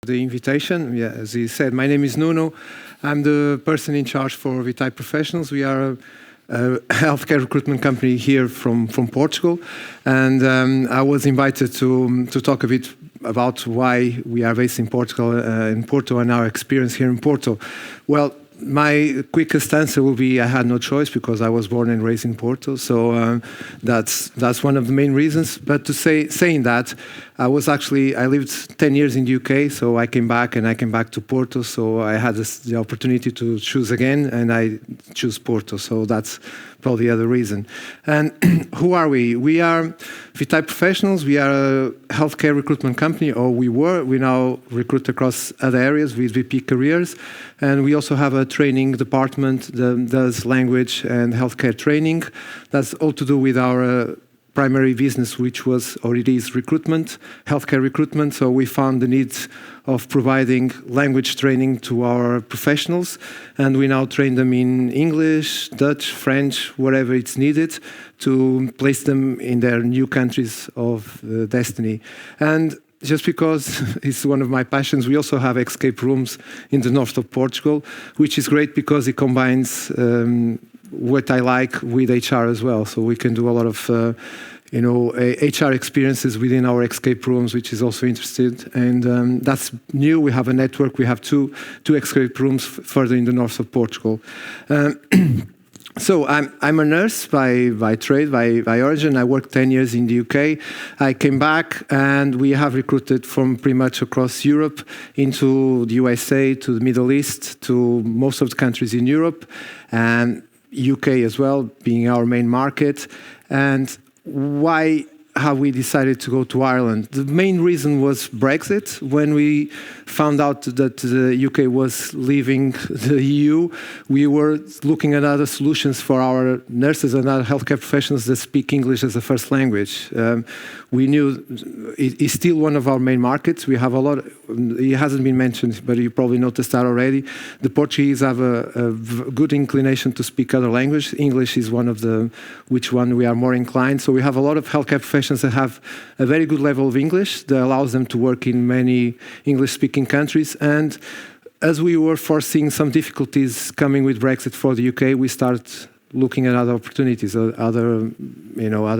the invitation. Yeah, as he said, my name is Nuno. I'm the person in charge for Vitae Professionals. We are a healthcare recruitment company here from Portugal, and I was invited to talk a bit about why we are based in Portugal, in Porto, and our experience here in Porto. Well, my quickest answer will be I had no choice because I was born and raised in Porto, so that's one of the main reasons. But saying that, I lived 10 years in the UK, so I came back to Porto, so I had the opportunity to choose again, and I choose Porto, so that's probably the other reason. And who are we? We are Vitae Professionals. We are a healthcare recruitment company, or we were. We now recruit across other areas with VP careers, and we also have a training department that does language and healthcare training. That's all to do with our primary business, which was, or it is, recruitment, healthcare recruitment. So we found the need of providing language training to our professionals, and we now train them in English, Dutch, French, wherever it's needed to place them in their new countries of destiny. And just because it's one of my passions, we also have escape rooms in the north of Portugal, which is great because it combines what I like with HR as well. So we can do a lot of HR experiences within our escape rooms, which is also interesting. And that's new. We have a network. We have two escape rooms further in the north of Portugal. So I'm a nurse by trade, by origin. I worked 10 years in the UK. I came back, and we have recruited from pretty much across Europe into the USA, to the Middle East, to most of the countries in Europe, and UK as well, being our main market. And why have we decided to go to Ireland? The main reason was Brexit. When we found out that the UK was leaving the EU, we were looking at other solutions for our nurses and other healthcare professionals that speak English as a first language. We knew it is still one of our main markets. We have a lot, it hasn't been mentioned, but you probably noticed that already. The Portuguese have a good inclination to speak other languages. English is one of the, which one we are more inclined. So we have a lot of healthcare professionals that have a very good level of English that allows them to work in many English-speaking countries. And as we were foreseeing some difficulties coming with Brexit for the UK, we started looking at other opportunities, other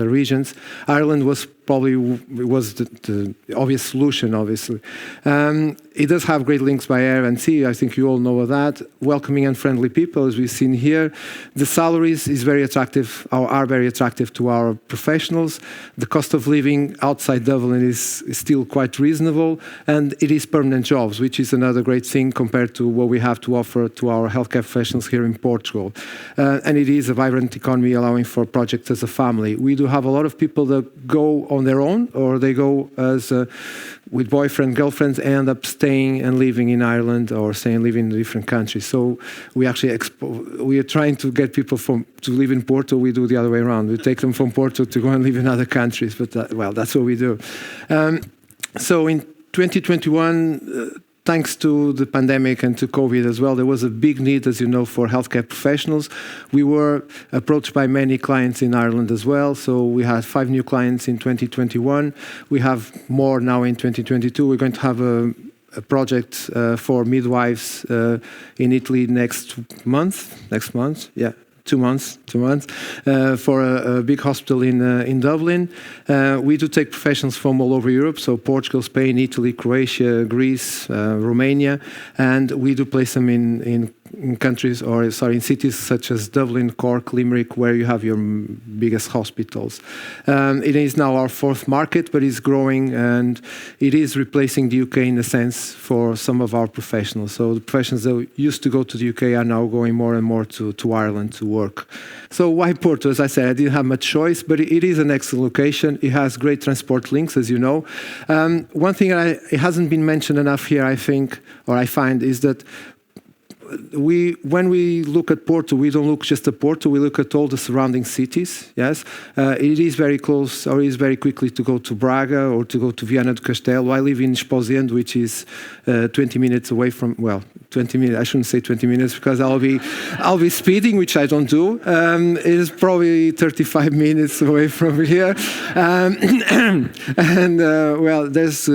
regions. Ireland was the obvious solution, obviously. It does have great links by air and sea. I think you all know of that. Welcoming and friendly people, as we've seen here. The salaries is very attractive, are very attractive to our professionals. The cost of living outside Dublin is still quite reasonable, and it is permanent jobs, which is another great thing compared to what we have to offer to our healthcare professionals here in Portugal. And it is a vibrant economy, allowing for projects as a family. We do have a lot of people that go on their own, or they go as with boyfriend, girlfriends, end up staying and living in Ireland, or staying and living in different countries. So we actually we are trying to get people to live in Porto. We do the other way around. We take them from Porto to go and live in other countries. But that's what we do. So in 2021. Thanks to the pandemic and to COVID as well, there was a big need, as you know, for healthcare professionals. We were approached by many clients in Ireland as well. So we had 5 new clients in 2021. We have more now in 2022. We're going to have a project for midwives in Italy next month. Yeah. 2 months, for a big hospital in Dublin. We do take professionals from all over Europe, so Portugal, Spain, Italy, Croatia, Greece, Romania, and we do place them in countries, in cities such as Dublin, Cork, Limerick, where you have your biggest hospitals. It is now our 4th market, but it's growing, and it is replacing the UK in a sense for some of our professionals. So the professionals that used to go to the UK are now going more and more to Ireland to work. So why Porto? As I said, I didn't have much choice, but it is an excellent location. It has great transport links, as you know. One thing it hasn't been mentioned enough here, I think, or I find, is that when we look at Porto, we don't look just at Porto, we look at all the surrounding cities, yes. It is very close, or is very quickly to go to Braga or to go to Viana do Castelo. I live in Esposende, which is 20 minutes away from, well, 20 minutes. I shouldn't say 20 minutes because I'll be speeding, which I don't do. It is probably 35 minutes away from here. Well, there's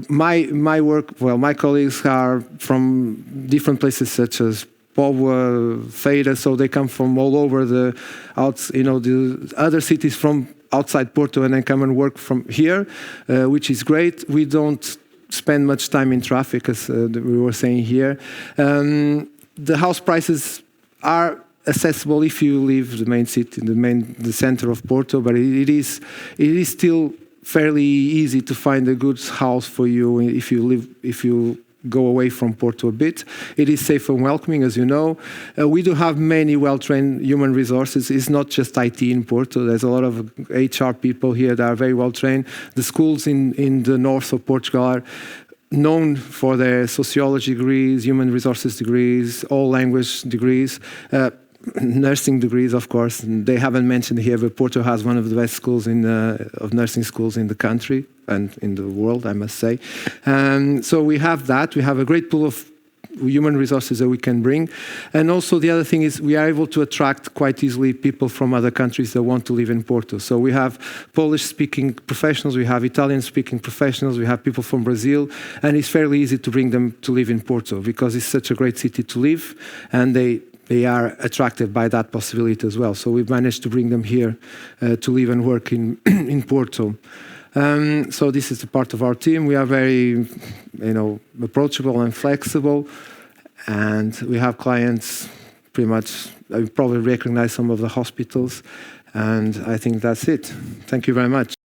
my work. Well, my colleagues are from different places such as Póvoa, Feira, so they come from all over the other cities from outside Porto, and then come and work from here, which is great. We don't spend much time in traffic, as we were saying here. The house prices are accessible if you leave the main city, the center of Porto, but it is still fairly easy to find a good house for you if you go away from Porto a bit. It is safe and welcoming, as you know. We do have many well-trained human resources. It's not just IT in Porto. There's a lot of HR people here that are very well-trained. The schools in the north of Portugal are known for their sociology degrees, human resources degrees, all language degrees, nursing degrees, of course. They haven't mentioned here, but Porto has one of the best schools of nursing schools in the country and in the world, I must say. So we have that. We have a great pool of human resources that we can bring. And also the other thing is we are able to attract quite easily people from other countries that want to live in Porto. So we have Polish-speaking professionals, we have Italian-speaking professionals, we have people from Brazil, and it's fairly easy to bring them to live in Porto because it's such a great city to live, and they are attracted by that possibility as well. So we've managed to bring them here to live and work in Porto. So this is a part of our team. We are very, approachable and flexible, and we have clients pretty much. I probably recognize some of the hospitals, and I think that's it. Thank you very much.